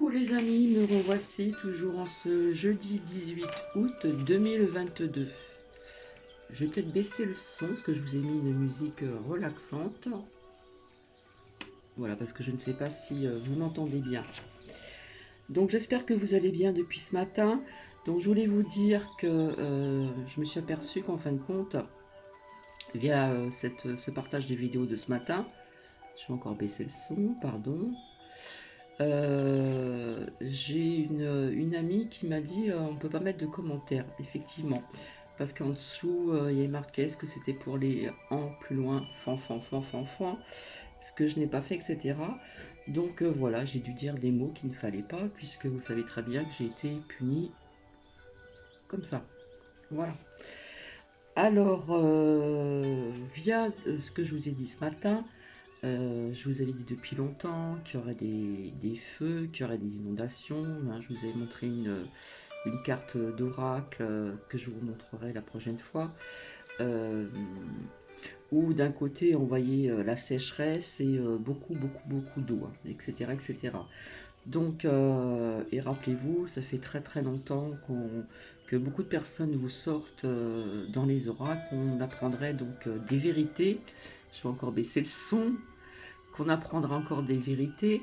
Coucou les amis, me revoici toujours en ce jeudi 18 août 2022. Je vais peut-être baisser le son parce que je vous ai mis une musique relaxante. Voilà, parce que je ne sais pas si vous m'entendez bien. Donc j'espère que vous allez bien depuis ce matin. Donc je voulais vous dire que je me suis aperçu qu'en fin de compte, via ce partage des vidéos de ce matin, je vais encore baisser le son, pardon. J'ai une amie qui m'a dit on peut pas mettre de commentaires, effectivement, parce qu'en dessous il y a marqué est-ce que c'était pour les en plus loin, fan, ce que je n'ai pas fait, etc. Donc voilà, j'ai dû dire des mots qu'il ne fallait pas, puisque vous savez très bien que j'ai été punie comme ça. Voilà. Alors, via ce que je vous ai dit ce matin, je vous avais dit depuis longtemps qu'il y aurait des feux, qu'il y aurait des inondations. Hein, je vous avais montré une carte d'oracle que je vous montrerai la prochaine fois. Où d'un côté on voyait la sécheresse et beaucoup d'eau, hein, etc., etc. Donc, et rappelez-vous, ça fait très longtemps que beaucoup de personnes vous sortent dans les oracles. On apprendrait donc des vérités. Je vais encore baisser le son, qu'on apprendra encore des vérités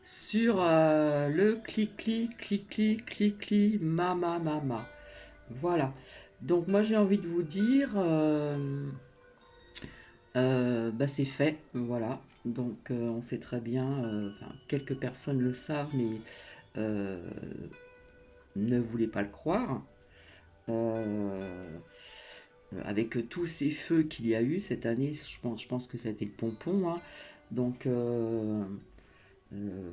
sur le clic-clic, ma. Voilà. Donc moi j'ai envie de vous dire, bah, c'est fait, voilà. Donc on sait très bien, enfin, quelques personnes le savent, mais euh, ne voulaient pas le croire. Avec tous ces feux qu'il y a eu cette année, je pense que ça a été le pompon, hein. Donc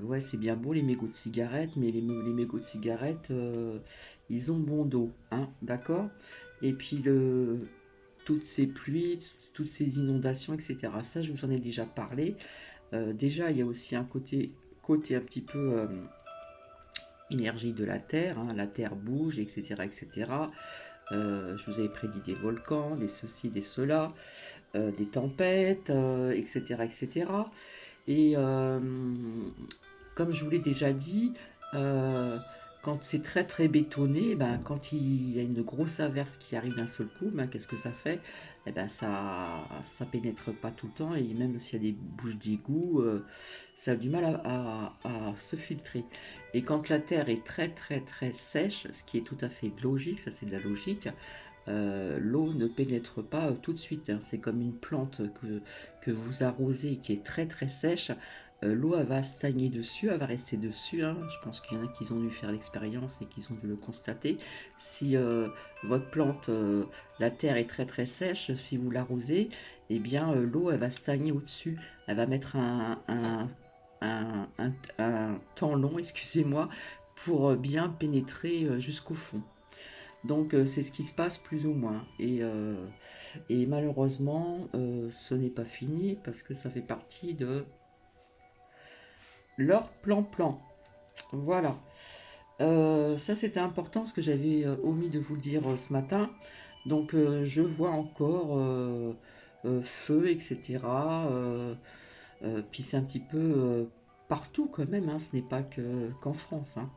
ouais, c'est bien beau les mégots de cigarettes, mais les mégots de cigarettes, ils ont bon dos, hein, d'accord. Et puis toutes ces pluies, toutes ces inondations, etc. Ça, je vous en ai déjà parlé. Déjà, il y a aussi un côté un petit peu énergie de la Terre, hein. La Terre bouge, etc., etc. Je vous avais prédit des volcans, des ceci, des cela, des tempêtes, etc., etc. Et comme je vous l'ai déjà dit, euh, quand c'est très bétonné, ben, quand il y a une grosse averse qui arrive d'un seul coup, ben, qu'est-ce que ça fait? Eh ben, ça pénètre pas tout le temps, et même s'il y a des bouches d'égout, ça a du mal à se filtrer. Et quand la terre est très sèche, ce qui est tout à fait logique, ça c'est de la logique, l'eau ne pénètre pas tout de suite, hein. C'est comme une plante que vous arrosez qui est très sèche. L'eau elle va stagner dessus, elle va rester dessus, hein. Je pense qu'il y en a qui ont dû faire l'expérience et qui ont dû le constater. Si votre plante, la terre est très sèche, si vous l'arrosez, eh bien l'eau elle va stagner au-dessus. Elle va mettre un, un- un temps long, excusez-moi, pour bien pénétrer jusqu'au fond. Donc c'est ce qui se passe plus ou moins. Et malheureusement, ce n'est pas fini parce que ça fait partie de leur plan. Voilà. Ça c'était important ce que j'avais omis de vous dire ce matin. Donc je vois encore feu, etc. Puis c'est un petit peu partout quand même, hein. Ce n'est pas qu'en France, hein.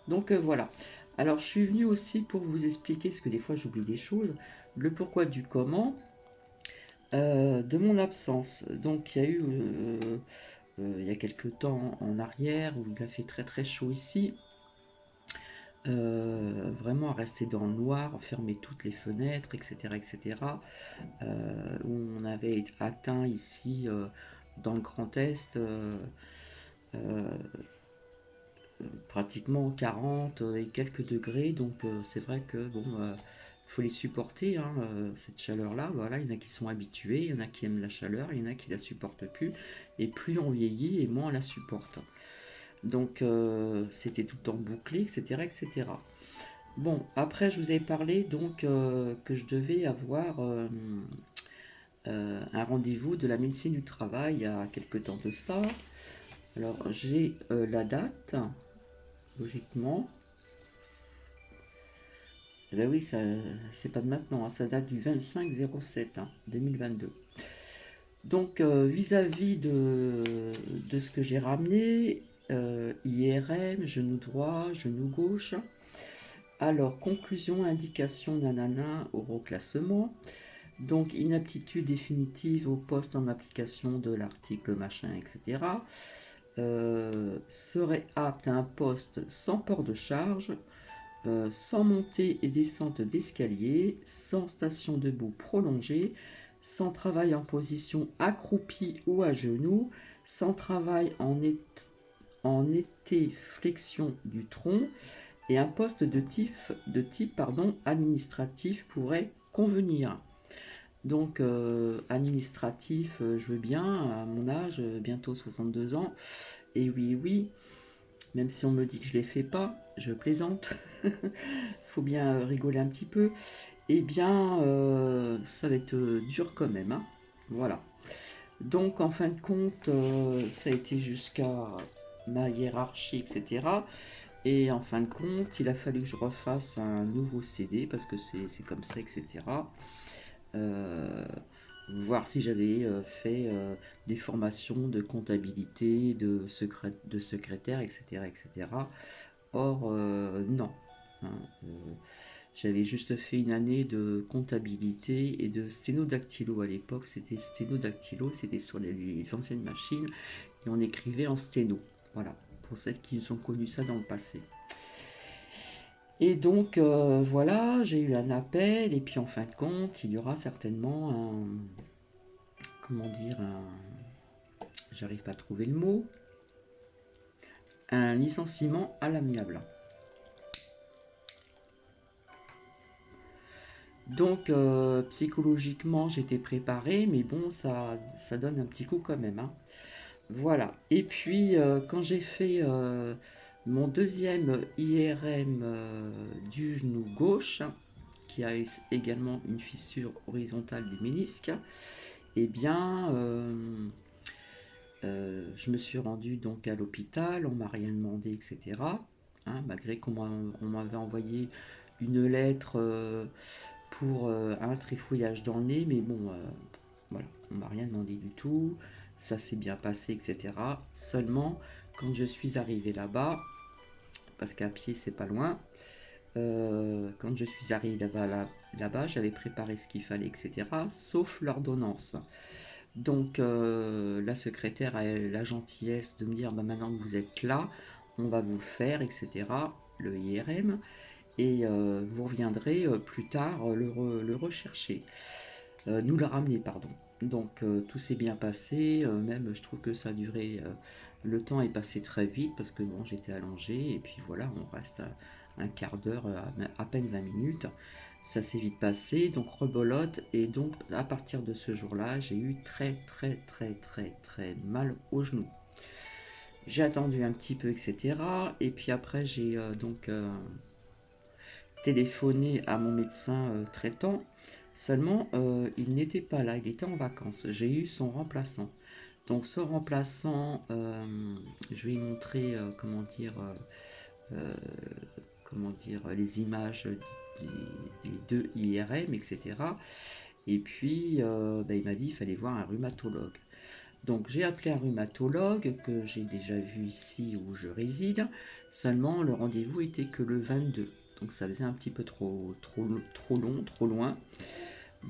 Donc voilà. Alors je suis venue aussi pour vous expliquer, parce que des fois j'oublie des choses, le pourquoi du comment de mon absence. Donc il y a eu, il y a quelques temps en arrière, où il a fait très chaud ici, vraiment à rester dans le noir, fermer toutes les fenêtres, etc. Où on avait atteint ici, dans le Grand Est, euh, pratiquement 40 et quelques degrés. Donc c'est vrai que bon, faut les supporter, hein, cette chaleur-là. Voilà, il y en a qui sont habitués, il y en a qui aiment la chaleur, il y en a qui la supportent plus. Et plus on vieillit, et moins on la supporte. Donc c'était tout le temps bouclé, etc. Bon, après je vous avais parlé donc que je devais avoir un rendez-vous de la médecine du travail il y a quelques temps de ça. Alors j'ai la date, logiquement. Eh ben oui, ça, c'est pas de maintenant, hein, ça date du 25/07 hein, 2022. Donc, vis-à-vis de ce que j'ai ramené, IRM, genou droit, genou gauche. Alors, conclusion, indication, nanana, au reclassement. Donc, inaptitude définitive au poste en application de l'article machin, etc. Serait apte à un poste sans port de charge, sans montée et descente d'escalier, sans station debout prolongée, sans travail en position accroupie ou à genoux, sans travail en flexion du tronc, et un poste de type administratif pourrait convenir. Donc, administratif, je veux bien, à mon âge, bientôt 62 ans. Et oui, oui, même si on me dit que je ne les fais pas, je plaisante. Faut bien rigoler un petit peu. Eh bien, ça va être dur quand même, hein. Voilà. Donc, en fin de compte, ça a été jusqu'à ma hiérarchie, etc. Et en fin de compte, il a fallu que je refasse un nouveau CD parce que c'est comme ça, etc. Euh, Voir si j'avais fait des formations de comptabilité, de secrétaire, etc., etc. Or, non. Hein, j'avais juste fait une année de comptabilité et de sténodactylo. À l'époque, c'était sténodactylo, c'était sur les anciennes machines et on écrivait en sténo. Voilà, pour celles qui ont connu ça dans le passé. Et donc, voilà, j'ai eu un appel et puis en fin de compte, il y aura certainement un, comment dire, j'arrive pas à trouver le mot, un licenciement à l'amiable. Donc, psychologiquement, j'étais préparée, mais bon, ça donne un petit coup quand même, hein. Voilà. Et puis, quand j'ai fait mon deuxième IRM du genou gauche, qui a également une fissure horizontale du ménisque, eh bien, je me suis rendue donc à l'hôpital, on m'a rien demandé, etc. Hein, malgré on m'avait envoyé une lettre pour un trifouillage dans le nez, mais bon, voilà, on m'a rien demandé du tout, ça s'est bien passé, etc. Seulement, quand je suis arrivé là-bas, parce qu'à pied c'est pas loin, quand je suis arrivé là-bas, j'avais préparé ce qu'il fallait, etc. Sauf l'ordonnance. Donc la secrétaire a la gentillesse de me dire bah, maintenant que vous êtes là, on va vous le faire, etc. Le IRM, et vous reviendrez plus tard le rechercher. Nous le ramener, pardon. Donc tout s'est bien passé, même je trouve que ça a duré, le temps est passé très vite parce que bon, j'étais allongé et puis voilà, on reste un quart d'heure, à peine 20 minutes. Ça s'est vite passé, donc rebolote, et donc à partir de ce jour-là, j'ai eu très très très très très mal au genou. J'ai attendu un petit peu, etc. Et puis après, j'ai donc téléphoné à mon médecin traitant. Seulement, il n'était pas là, il était en vacances. J'ai eu son remplaçant. Donc ce remplaçant, je vais montrer euh, comment dire, les images des deux IRM, etc. Et puis, bah, il m'a dit qu'il fallait voir un rhumatologue. Donc j'ai appelé un rhumatologue que j'ai déjà vu ici où je réside. Seulement, le rendez-vous était que le 22. Donc ça faisait un petit peu trop long, trop loin.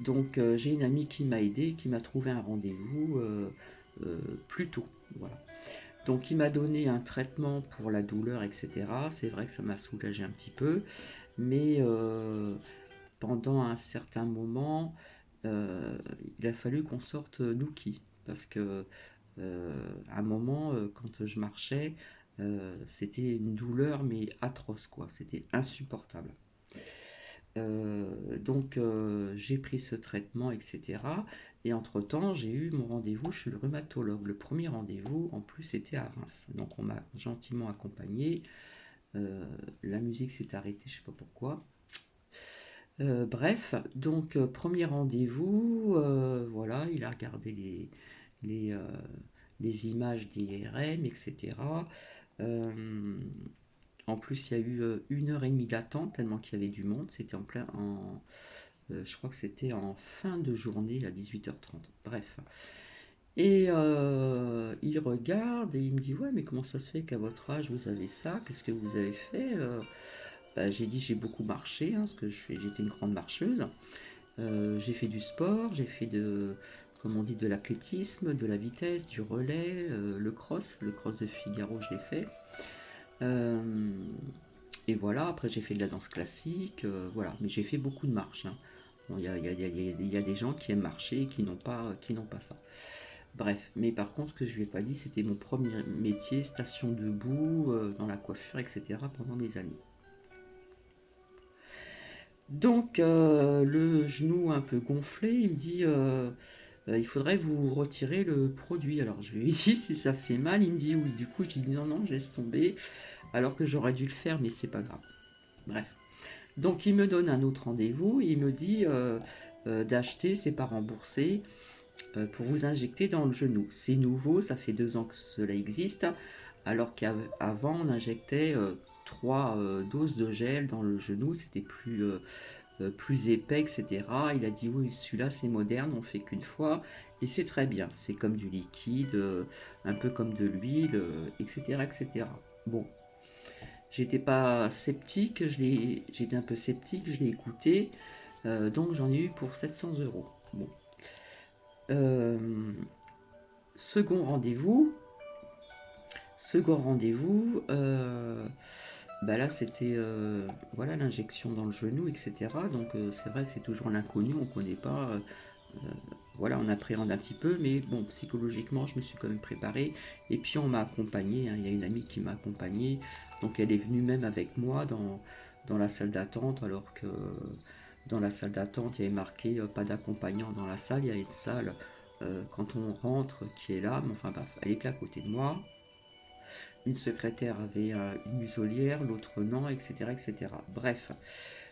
Donc j'ai une amie qui m'a aidé, qui m'a trouvé un rendez-vous plus tôt. Voilà. Donc il m'a donné un traitement pour la douleur, etc. C'est vrai que ça m'a soulagé un petit peu, mais pendant un certain moment, il a fallu qu'on sorte Nookie, parce que à un moment, quand je marchais, c'était une douleur mais atroce, quoi. C'était insupportable. Donc j'ai pris ce traitement, etc. Et entre-temps, j'ai eu mon rendez-vous chez le rhumatologue. Le premier rendez-vous, en plus, était à Reims. Donc on m'a gentiment accompagné. La musique s'est arrêtée, je ne sais pas pourquoi. Bref, donc premier rendez-vous, voilà, il a regardé les, euh, les images d'IRM, etc. Euh, En plus, il y a eu 1 heure et demie d'attente, tellement qu'il y avait du monde. C'était je crois que c'était en fin de journée à 18h30. Bref. Et il regarde et il me dit: «Ouais, mais comment ça se fait qu'à votre âge vous avez ça? Qu'est-ce que vous avez fait?» Bah, j'ai dit: «J'ai beaucoup marché, hein, parce que j'étais une grande marcheuse. J'ai fait du sport, j'ai fait comme on dit, de l'athlétisme, de la vitesse, du relais, le cross de Figaro, je l'ai fait. Euh, et voilà, après j'ai fait de la danse classique, voilà, mais j'ai fait beaucoup de marches, hein. Bon, il y a des gens qui aiment marcher et qui n'ont pas ça. Bref, mais par contre, ce que je lui ai pas dit, c'était mon premier métier, station debout, dans la coiffure, etc., pendant des années. Donc, le genou un peu gonflé, il me dit il faudrait vous retirer le produit. Alors, je lui ai dit si ça fait mal, il me dit oui. Du coup, j'ai dit non, non, je laisse tomber, alors que j'aurais dû le faire, mais c'est pas grave. Bref. Donc, il me donne un autre rendez-vous, il me dit d'acheter, c'est pas remboursé, pour vous injecter dans le genou. C'est nouveau, ça fait 2 ans que cela existe, alors qu'avant, on injectait 3 doses de gel dans le genou, c'était plus épais, etc. Il a dit oui, celui-là c'est moderne, on fait qu'une fois et c'est très bien. C'est comme du liquide, un peu comme de l'huile, etc., etc. Bon, j'étais pas sceptique, j'étais un peu sceptique, je l'ai écouté, donc j'en ai eu pour 700 euros. Bon, Euh, second rendez-vous, second rendez-vous. Bah là c'était voilà l'injection dans le genou, etc. Donc c'est vrai, c'est toujours l'inconnu, on ne connaît pas, voilà, on appréhende un petit peu, mais bon, psychologiquement je me suis quand même préparé. Et puis on m'a accompagné, hein, il y a une amie qui m'a accompagné, donc elle est venue même avec moi dans la salle d'attente, alors que dans la salle d'attente il y avait marqué pas d'accompagnant dans la salle, il y a une salle quand on rentre qui est là, mais enfin bref, elle était à côté de moi. Une secrétaire avait une muselière, l'autre non, etc., etc. Bref,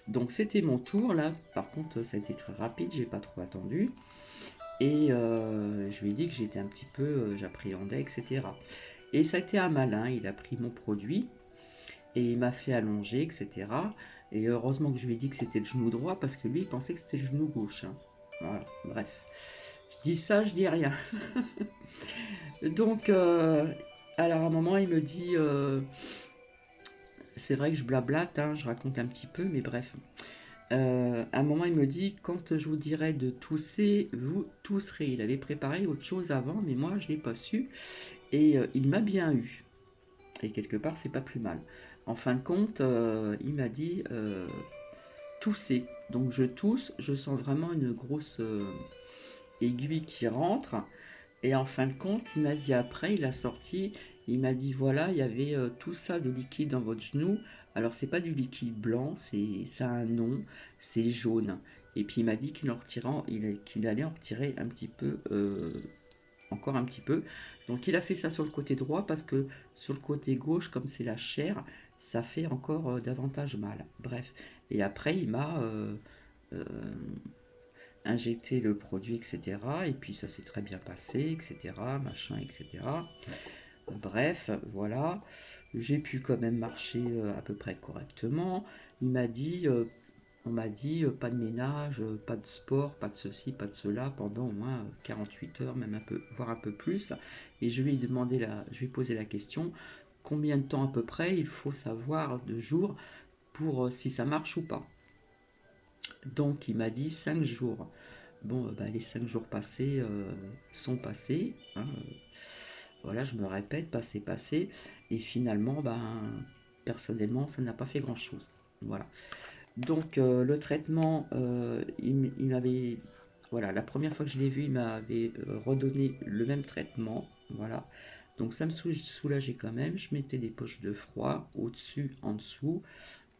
donc c'était mon tour là. Par contre, ça a été très rapide, j'ai pas trop attendu. Et je lui ai dit que j'étais un petit peu, j'appréhendais, etc. Et ça a été un malin, il a pris mon produit et il m'a fait allonger, etc. Et heureusement que je lui ai dit que c'était le genou droit parce que lui, il pensait que c'était le genou gauche, hein. Voilà, bref. Je dis ça, je dis rien. Donc, alors à un moment, il me dit, c'est vrai que je blablate, hein, je raconte un petit peu, mais bref. À un moment, il me dit, quand je vous dirai de tousser, vous tousserez. Il avait préparé autre chose avant, mais moi, je ne l'ai pas su. Et il m'a bien eu. Et quelque part, c'est pas plus mal. En fin de compte, il m'a dit tousser. Donc je tousse, je sens vraiment une grosse aiguille qui rentre. Et en fin de compte, il m'a dit après, il a sorti, il m'a dit voilà, il y avait tout ça de liquide dans votre genou. Alors c'est pas du liquide blanc, ça a un nom, c'est jaune. Et puis il m'a dit qu'il allait en retirer un petit peu, encore un petit peu. Donc il a fait ça sur le côté droit parce que sur le côté gauche, comme c'est la chair, ça fait encore davantage mal. Bref. Et après, il m'a euh, injecté le produit, etc. Et puis ça s'est très bien passé, etc. Machin, etc. Bref, voilà. J'ai pu quand même marcher à peu près correctement. Il m'a dit, on m'a dit pas de ménage, pas de sport, pas de ceci, pas de cela pendant au moins 48 heures, même un peu, voire un peu plus. Et je lui ai posé la question, combien de temps à peu près il faut savoir de jours pour si ça marche ou pas. Donc il m'a dit 5 jours. Bon, bah, les 5 jours passés sont passés, hein, voilà, je me répète, passé, passé. Et finalement, ben, personnellement, ça n'a pas fait grand-chose. Voilà. Donc, le traitement, il m'avait. Voilà, la première fois que je l'ai vu, il m'avait redonné le même traitement. Voilà. Donc, ça me soulageait quand même. Je mettais des poches de froid au-dessus, en dessous.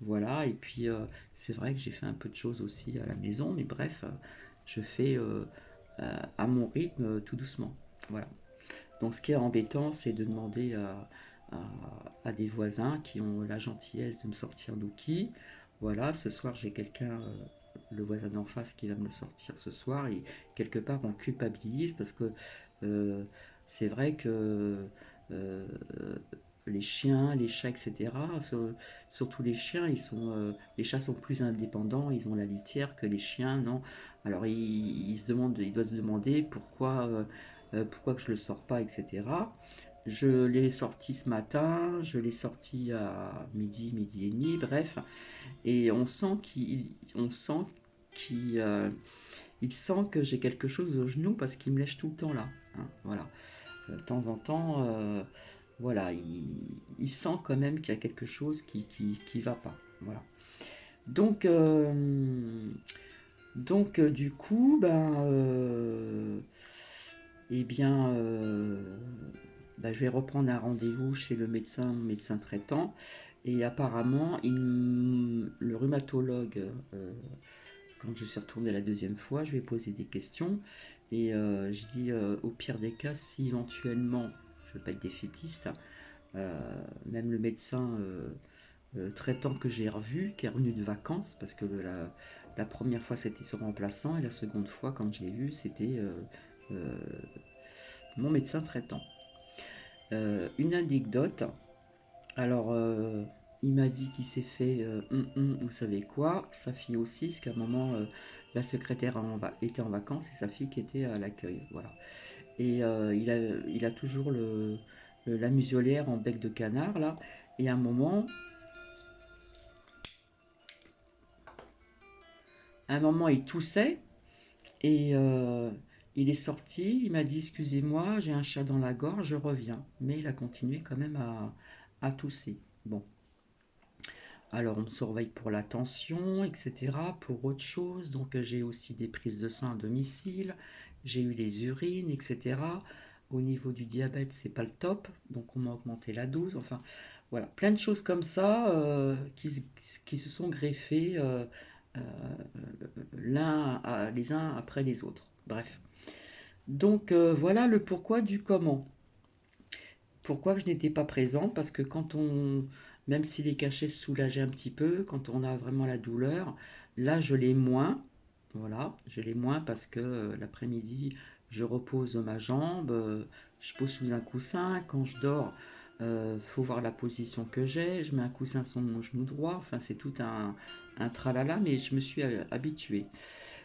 Voilà. Et puis, c'est vrai que j'ai fait un peu de choses aussi à la maison. Mais bref, je fais à mon rythme, tout doucement. Voilà. Donc ce qui est embêtant, c'est de demander à des voisins qui ont la gentillesse de me sortir Nookie. Voilà, ce soir j'ai quelqu'un, le voisin d'en face, qui va me le sortir ce soir. Et quelque part on culpabilise parce que euh, c'est vrai que euh, les chiens, les chats, etc. Surtout les chiens, les chats sont plus indépendants, ils ont la litière que les chiens, non. Alors il doit se demander pourquoi. pourquoi que je le sors pas, etc. Je l'ai sorti ce matin, je l'ai sorti à midi, midi et demi, bref, et il sent que j'ai quelque chose au genou parce qu'il me lèche tout le temps là, hein, voilà. De temps en temps, voilà, il sent quand même qu'il y a quelque chose qui va pas, voilà. Donc, du coup, eh bien, je vais reprendre un rendez-vous chez le médecin traitant. Et apparemment, le rhumatologue, quand je suis retourné la deuxième fois, je vais poser des questions. Et je dis, au pire des cas, si éventuellement, je ne veux pas être défaitiste, même le médecin traitant que j'ai revu, qui est revenu de vacances, parce que la première fois c'était son remplaçant, et la seconde fois, quand je l'ai vu, c'était euh, mon médecin traitant. Une anecdote, alors il m'a dit qu'il s'est fait, vous savez quoi, sa fille aussi, parce qu'à un moment, la secrétaire était en vacances et sa fille qui était à l'accueil, voilà. Et il a toujours la muselière en bec de canard, là, et à un moment il toussait, et il est sorti, il m'a dit excusez-moi, j'ai un chat dans la gorge, je reviens. Mais il a continué quand même à tousser. Bon, alors on me surveille pour la tension, etc., pour autre chose. Donc j'ai aussi des prises de sang à domicile, j'ai eu les urines, etc. Au niveau du diabète, c'est pas le top, donc on m'a augmenté la dose. Enfin, voilà, plein de choses comme ça qui se sont greffées euh, les uns après les autres. Bref. Donc voilà le pourquoi du comment. Pourquoi je n'étais pas présente? Parce que même si les cachets se soulageaient un petit peu, quand on a vraiment la douleur, là je l'ai moins. Voilà, je l'ai moins parce que l'après-midi, je repose ma jambe, je pose sous un coussin. Quand je dors, faut voir la position que j'ai. Je mets un coussin sur mon genou droit. Enfin, c'est tout un tralala, mais je me suis habituée.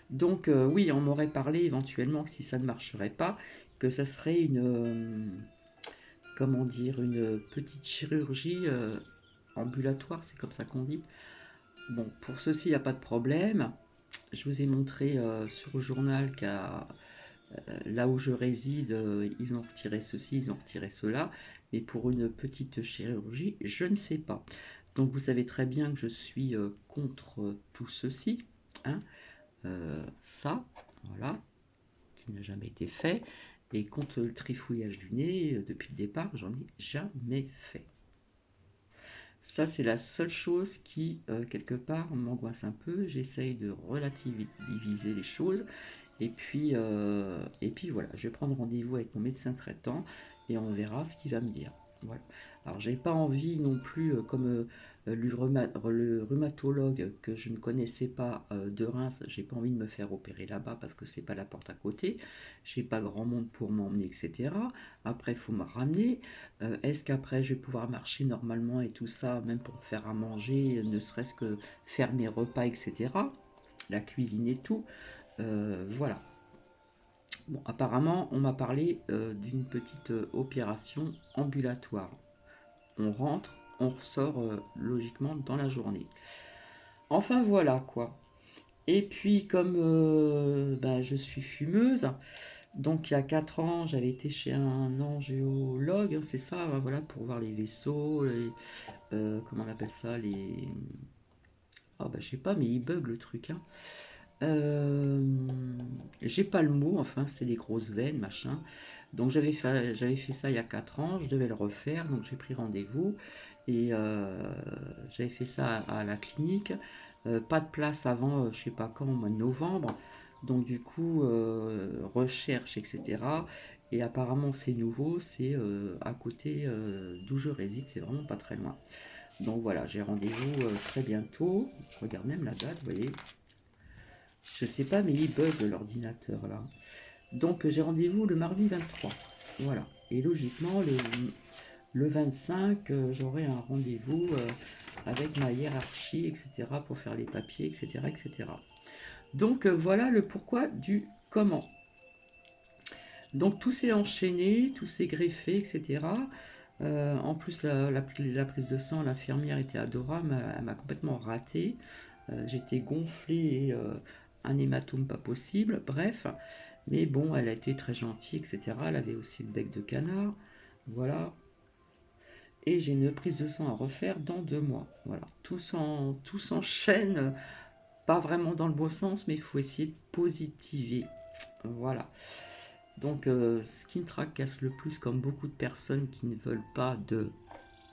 Donc oui, on m'aurait parlé éventuellement que si ça ne marcherait pas, que ça serait comment dire, une petite chirurgie ambulatoire, c'est comme ça qu'on dit. Bon, pour ceci, il n'y a pas de problème. Je vous ai montré sur le journal qu'à là où je réside, ils ont retiré ceci, ils ont retiré cela. Mais pour une petite chirurgie, je ne sais pas. Donc vous savez très bien que je suis contre tout ceci. Hein. Ça, voilà, qui n'a jamais été fait. Et contre le trifouillage du nez, depuis le départ, j'en ai jamais fait. Ça, c'est la seule chose qui, quelque part, m'angoisse un peu. J'essaye de relativiser les choses. Et puis voilà, je vais prendre rendez-vous avec mon médecin traitant et on verra ce qu'il va me dire. Voilà. Alors, j'ai pas envie non plus, comme le rhumatologue que je ne connaissais pas de Reims, j'ai pas envie de me faire opérer là-bas parce que c'est pas la porte à côté. J'ai pas grand monde pour m'emmener, etc. Après, il faut me ramener. Est-ce qu'après, je vais pouvoir marcher normalement et tout ça, même pour me faire à manger, ne serait-ce que faire mes repas, etc. La cuisine et tout. Voilà. Bon, apparemment, on m'a parlé d'une petite opération ambulatoire. On rentre, on ressort logiquement dans la journée. Enfin voilà quoi. Et puis comme je suis fumeuse, donc il y a 4 ans, j'avais été chez un angéologue, hein, c'est ça, voilà, pour voir les vaisseaux, comment on appelle ça, je sais pas, mais il bug le truc, hein. Euh, j'ai pas le mot, enfin, c'est les grosses veines, machin. Donc j'avais fait ça il y a 4 ans, je devais le refaire, donc j'ai pris rendez-vous et j'avais fait ça à la clinique. Pas de place avant, je sais pas quand, au mois de novembre. Donc du coup, recherche, etc. Et apparemment c'est nouveau, c'est à côté d'où je réside, c'est vraiment pas très loin. Donc voilà, j'ai rendez-vous très bientôt. Je regarde même la date, vous voyez. Je sais pas, mais il bug l'ordinateur là. Donc j'ai rendez-vous le mardi 23. Voilà. Et logiquement, le 25, j'aurai un rendez-vous avec ma hiérarchie, etc. pour faire les papiers, etc. etc. Donc voilà le pourquoi du comment. Donc tout s'est enchaîné, tout s'est greffé, etc. En plus, la prise de sang, l'infirmière était adorable, elle m'a complètement raté. J'étais gonflée et un hématome pas possible, bref. Mais bon, elle a été très gentille, etc. Elle avait aussi le bec de canard, voilà. Et j'ai une prise de sang à refaire dans 2 mois, voilà. Tout s'enchaîne, pas vraiment dans le bon sens, mais il faut essayer de positiver, voilà. Donc, ce qui me tracasse le plus, comme beaucoup de personnes qui ne veulent pas de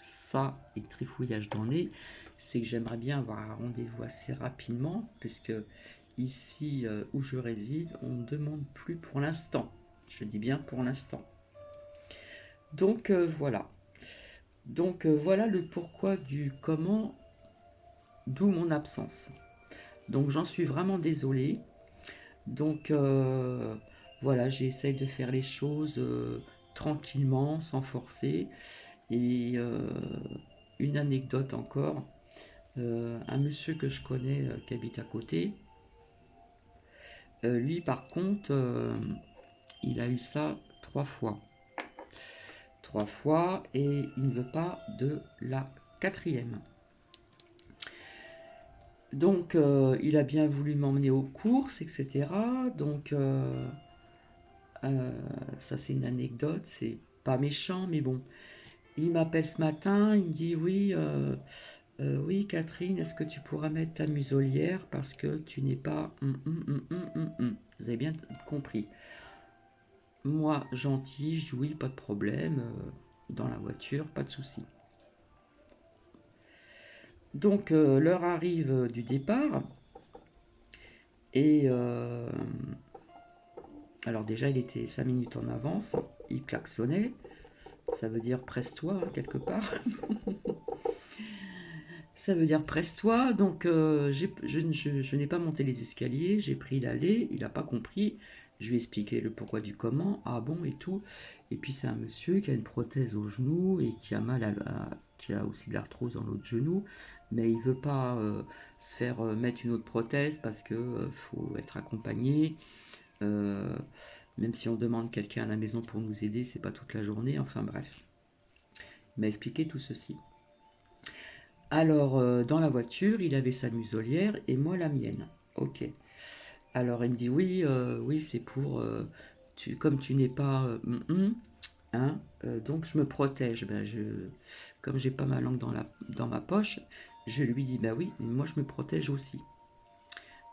ça et trifouillage dans le nez, c'est que j'aimerais bien avoir un rendez-vous assez rapidement, puisque ici où je réside, on ne demande plus pour l'instant. Je dis bien pour l'instant. Donc voilà. Donc voilà le pourquoi du comment, d'où mon absence. Donc j'en suis vraiment désolée. Donc voilà, j'essaye de faire les choses tranquillement, sans forcer. Et une anecdote encore, un monsieur que je connais qui habite à côté, lui par contre, il a eu ça 3 fois. 3 fois et il ne veut pas de la quatrième. Donc il a bien voulu m'emmener aux courses, etc. Donc ça c'est une anecdote, c'est pas méchant, mais bon. Il m'appelle ce matin, il me dit oui, oui Catherine, est-ce que tu pourras mettre ta muselière parce que tu n'es pas... Vous avez bien compris. Moi, gentil, je dis oui, pas de problème, dans la voiture, pas de souci. Donc l'heure arrive du départ et alors déjà il était 5 minutes en avance, il klaxonnait, ça veut dire presse-toi hein, quelque part. Ça veut dire presse-toi, donc je n'ai pas monté les escaliers, j'ai pris l'allée, il n'a pas compris, je lui ai expliqué le pourquoi du comment, ah bon et tout, et puis c'est un monsieur qui a une prothèse au genou et qui a qui a aussi de l'arthrose dans l'autre genou, mais il veut pas se faire mettre une autre prothèse parce que faut être accompagné, euh, même si on demande quelqu'un à la maison pour nous aider, c'est pas toute la journée, enfin bref. Il m'a expliqué tout ceci. Alors, dans la voiture, il avait sa muselière et moi la mienne. Ok. Alors, il me dit oui, oui, c'est pour. Comme tu n'es pas. Hein, donc je me protège. Ben, comme j'ai pas ma langue dans ma poche, je lui dis bah oui, moi je me protège aussi.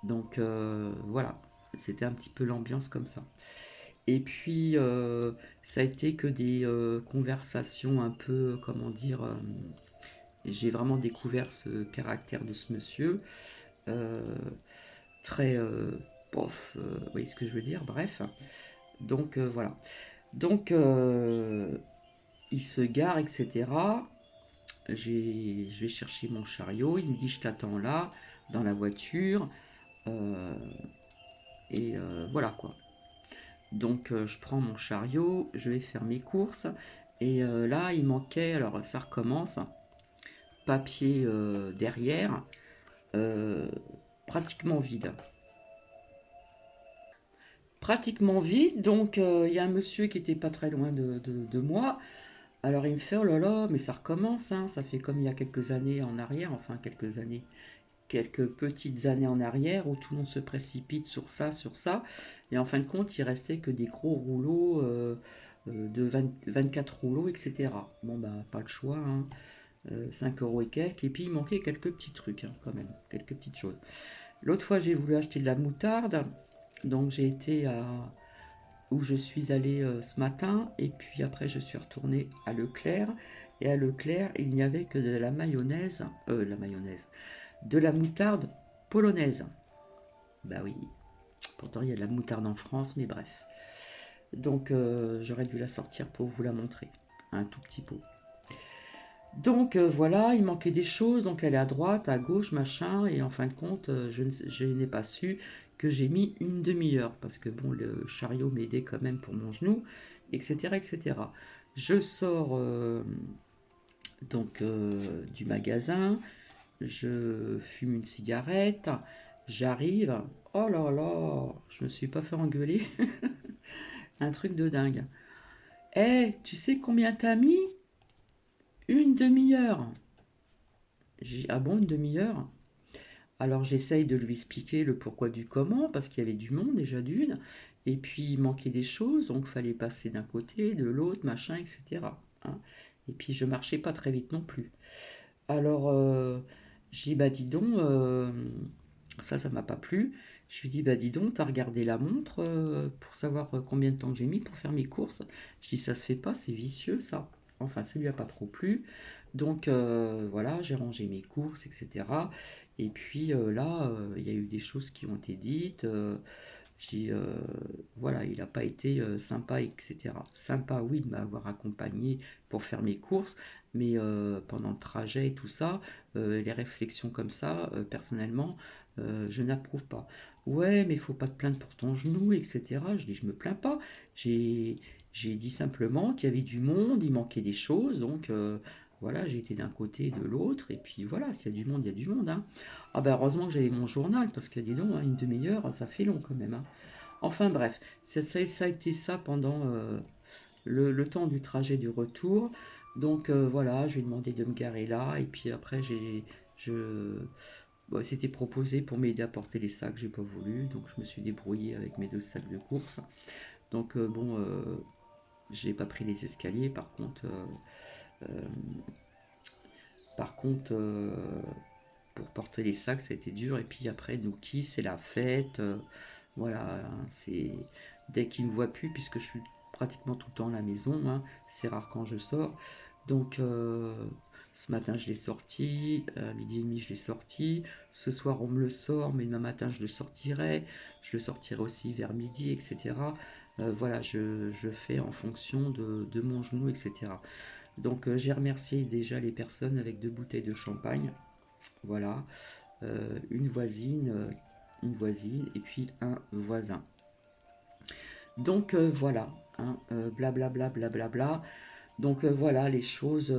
Donc voilà, c'était un petit peu l'ambiance comme ça. Et puis, ça a été que des conversations un peu, comment dire, j'ai vraiment découvert ce caractère de ce monsieur, euh, très bof, vous voyez ce que je veux dire, bref. Donc voilà. Donc il se gare, etc. Je vais chercher mon chariot, il me dit je t'attends là, dans la voiture, euh, et voilà quoi. Donc je prends mon chariot, je vais faire mes courses, et là il manquait, alors ça recommence, papier derrière, euh, pratiquement vide. Pratiquement vide, donc il y a un monsieur qui était pas très loin de moi. Alors il me fait, oh là là, mais ça recommence, hein, ça fait comme il y a quelques années en arrière, enfin quelques années, quelques petites années en arrière où tout le monde se précipite sur ça, et en fin de compte il restait que des gros rouleaux de 24 rouleaux, etc. Bon bah pas le choix, hein, 5 euros et quelques, et puis il manquait quelques petits trucs hein, quand même, quelques petites choses. L'autre fois j'ai voulu acheter de la moutarde, donc j'ai été à où je suis allée ce matin et puis après je suis retournée à Leclerc et à Leclerc il n'y avait que de la mayonnaise, de la moutarde polonaise. Bah oui, pourtant il y a de la moutarde en France mais bref. Donc j'aurais dû la sortir pour vous la montrer, un tout petit pot. Donc voilà, il manquait des choses, donc elle est à droite, à gauche, machin, et en fin de compte, je n'ai pas su que j'ai mis une demi-heure, parce que bon, le chariot m'aidait quand même pour mon genou, etc. etc. Je sors donc du magasin, je fume une cigarette, j'arrive, oh là là, je me suis pas fait engueuler, Un truc de dingue. Eh, tu sais combien t'as mis? Une demi-heure. Ah bon, une demi-heure? Alors j'essaye de lui expliquer le pourquoi du comment, parce qu'il y avait du monde déjà d'une, et puis il manquait des choses, donc il fallait passer d'un côté, de l'autre, machin, etc. Hein. Et puis je marchais pas très vite non plus. Alors j'ai dit, bah dis donc, ça m'a pas plu. Je lui dis, bah dis donc, t'as regardé la montre pour savoir combien de temps que j'ai mis pour faire mes courses. Je dis, ça se fait pas, c'est vicieux ça. Enfin, ça lui a pas trop plu. Donc voilà, j'ai rangé mes courses, etc. Et puis là, il y a eu des choses qui ont été dites. J'ai, voilà, il n'a pas été sympa, etc. Sympa, oui, de m'avoir accompagné pour faire mes courses, mais pendant le trajet et tout ça, les réflexions comme ça, personnellement, je n'approuve pas. Ouais, mais il faut pas te plaindre pour ton genou, etc. Je dis, je me plains pas. J'ai, j'ai dit simplement qu'il y avait du monde, il manquait des choses, donc voilà, j'ai été d'un côté et de l'autre, et puis voilà, s'il y a du monde, il y a du monde, hein. Ah ben heureusement que j'avais mon journal, parce que dis donc, hein, une demi-heure, ça fait long quand même, hein. Enfin bref, ça a été ça pendant le temps du trajet du retour. Donc voilà, je lui ai demandé de me garer là, et puis après je, bon, c'était proposé pour m'aider à porter les sacs, j'ai pas voulu, donc je me suis débrouillé avec mes deux sacs de course. Donc bon, j'ai pas pris les escaliers, euh, par contre, pour porter les sacs, ça a été dur. Et puis après, Nouki, c'est la fête. Voilà, hein, c'est dès qu'il me voit plus, puisque je suis pratiquement tout le temps à la maison, hein, c'est rare quand je sors. Donc ce matin, je l'ai sorti, midi et demi, je l'ai sorti. Ce soir, on me le sort, mais demain matin, je le sortirai. Je le sortirai aussi vers midi, etc. Voilà, je fais en fonction de mon genou, etc. Donc j'ai remercié déjà les personnes avec 2 bouteilles de champagne. Voilà, une voisine et puis un voisin. Donc voilà, hein, blablabla, blablabla. Donc voilà, les choses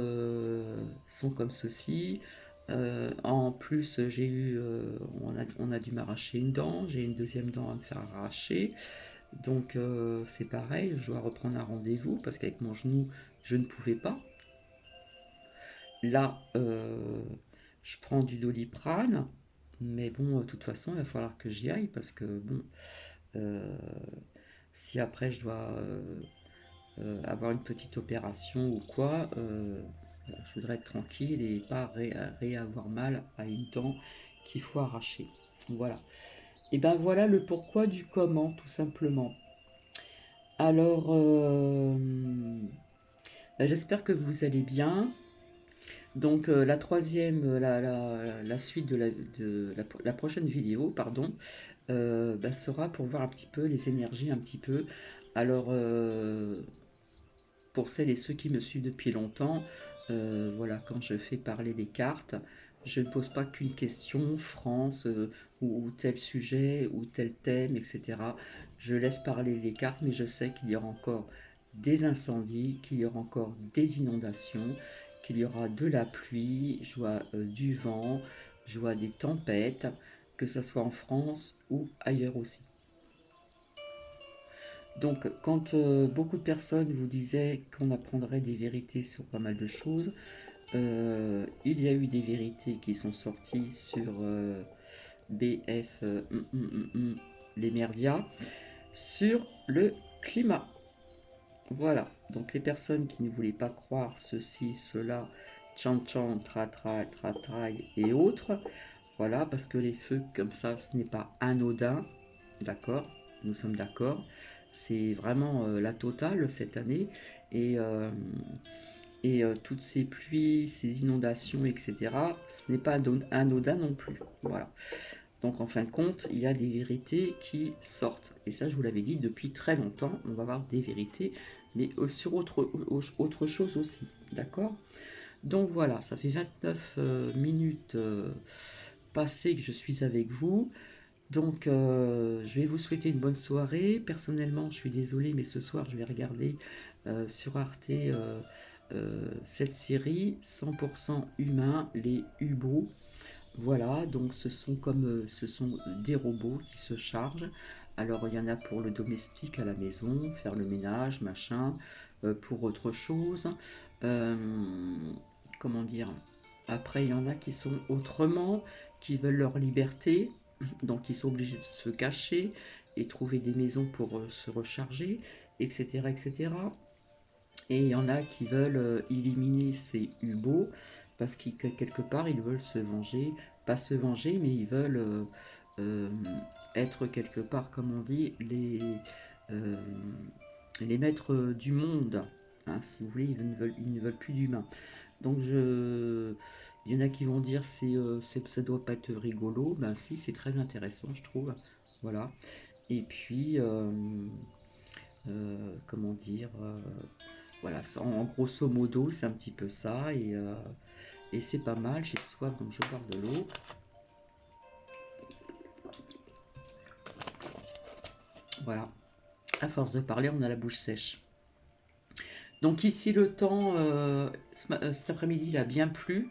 sont comme ceci. En plus, on a dû m'arracher une dent. J'ai une deuxième dent à me faire arracher. Donc c'est pareil, je dois reprendre un rendez-vous parce qu'avec mon genou, je ne pouvais pas. Là, je prends du Doliprane, mais bon, de toute façon, il va falloir que j'y aille parce que bon, euh, si après je dois avoir une petite opération ou quoi, voilà, je voudrais être tranquille et pas réavoir mal à une dent qu'il faut arracher. Voilà. Et ben voilà le pourquoi du comment, tout simplement. Alors, ben, j'espère que vous allez bien. Donc la troisième, la suite la prochaine vidéo, pardon, bah, sera pour voir un petit peu les énergies, un petit peu. Alors pour celles et ceux qui me suivent depuis longtemps, voilà, quand je fais parler les cartes, je ne pose pas qu'une question, France, ou tel sujet, ou tel thème, etc. Je laisse parler les cartes, mais je sais qu'il y aura encore des incendies, qu'il y aura encore des inondations, qu'il y aura de la pluie, je vois du vent, je vois des tempêtes, que ce soit en France ou ailleurs aussi. Donc, quand beaucoup de personnes vous disaient qu'on apprendrait des vérités sur pas mal de choses, il y a eu des vérités qui sont sorties sur BF, les merdias, sur le climat. Voilà, donc les personnes qui ne voulaient pas croire ceci, cela, tchan tchan, tra tra, tra traille et autres, voilà, parce que les feux comme ça, ce n'est pas anodin, d'accord, nous sommes d'accord, c'est vraiment la totale cette année, et, euh, toutes ces pluies, ces inondations, etc., ce n'est pas anodin non plus, voilà. Donc en fin de compte, il y a des vérités qui sortent. Et ça, je vous l'avais dit depuis très longtemps, on va avoir des vérités, mais sur autre chose aussi. D'accord. Donc voilà, ça fait 29 minutes passées que je suis avec vous. Donc je vais vous souhaiter une bonne soirée. Personnellement, je suis désolée, mais ce soir, je vais regarder sur Arte cette série 100% humain, les Hubots. Voilà, donc ce sont des robots qui se chargent. Alors, il y en a pour le domestique à la maison, faire le ménage, machin, pour autre chose. Euh, comment dire? Après, il y en a qui sont autrement, qui veulent leur liberté, donc ils sont obligés de se cacher et trouver des maisons pour se recharger, etc., etc. Et il y en a qui veulent éliminer ces Hubots parce que quelque part ils veulent se venger, pas se venger, mais ils veulent euh, être quelque part, comme on dit, euh, les maîtres du monde. Hein, si vous voulez, ils ne veulent plus d'humains. Donc il y en a qui vont dire ça doit pas être rigolo. Ben si, c'est très intéressant, je trouve. Voilà. Et puis, comment dire, voilà, en grosso modo, c'est un petit peu ça. Et c'est pas mal. J'ai soif, donc je bois de l'eau. Voilà. À force de parler, on a la bouche sèche. Donc ici, le temps, cet après-midi, il a bien plu,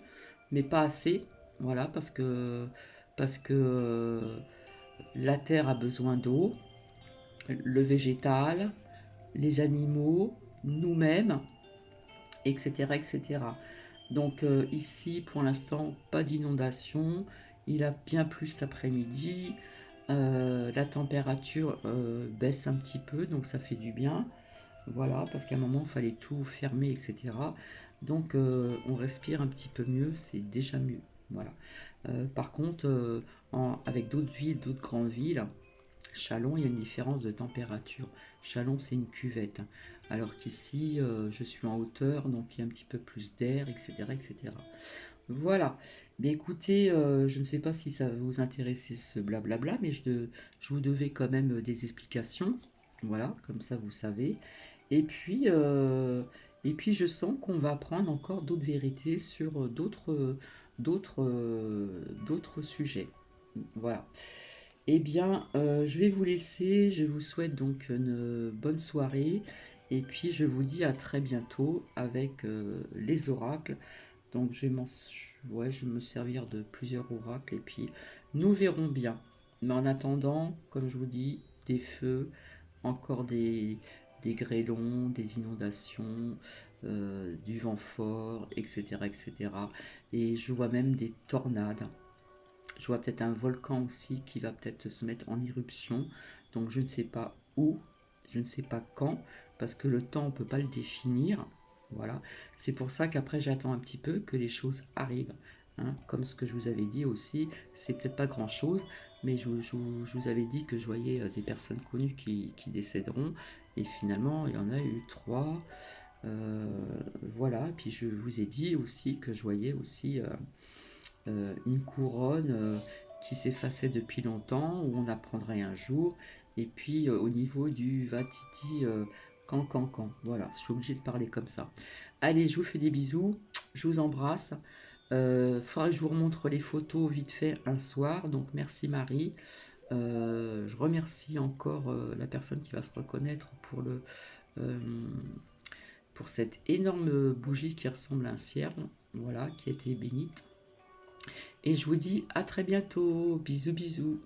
mais pas assez. Voilà, parce que la terre a besoin d'eau, le végétal, les animaux, nous-mêmes, etc., etc. Donc ici, pour l'instant, pas d'inondation. Il a bien plu cet après-midi. La température baisse un petit peu, donc ça fait du bien. Voilà, parce qu'à un moment, il fallait tout fermer, etc. Donc on respire un petit peu mieux, c'est déjà mieux. Voilà. Par contre, avec d'autres villes, d'autres grandes villes, Chalon, il y a une différence de température. Chalon, c'est une cuvette. Alors qu'ici, je suis en hauteur, donc il y a un petit peu plus d'air, etc., etc. Voilà. Mais écoutez, je ne sais pas si ça va vous intéresser ce blablabla, mais je vous devais quand même des explications. Voilà, comme ça vous savez. Et puis, euh, et puis je sens qu'on va apprendre encore d'autres vérités sur d'autres sujets. Voilà. Eh bien, je vais vous laisser. Je vous souhaite donc une bonne soirée. Et puis, je vous dis à très bientôt avec les oracles. Donc, ouais, je vais me servir de plusieurs oracles. Et puis, nous verrons bien. Mais en attendant, comme je vous dis, des feux, encore des grêlons, des inondations, du vent fort, etc., etc. Et je vois même des tornades. Je vois peut-être un volcan aussi qui va peut-être se mettre en éruption. Donc je ne sais pas où, je ne sais pas quand, parce que le temps, on ne peut pas le définir. Voilà. C'est pour ça qu'après, j'attends un petit peu que les choses arrivent. Hein. Comme ce que je vous avais dit aussi, c'est peut-être pas grand-chose, mais je vous avais dit que je voyais des personnes connues qui décéderont. Et finalement, il y en a eu trois. Voilà. Puis je vous ai dit aussi que je voyais aussi une couronne qui s'effaçait depuis longtemps, où on apprendrait un jour. Et puis au niveau du Vatiti Can. Voilà, je suis obligée de parler comme ça. Allez, je vous fais des bisous, je vous embrasse. Faudra que je vous remontre les photos vite fait un soir. Donc merci Marie. Je remercie encore la personne qui va se reconnaître euh, pour cette énorme bougie qui ressemble à un cierge. Voilà, qui a été bénite. Et je vous dis à très bientôt. Bisous, bisous.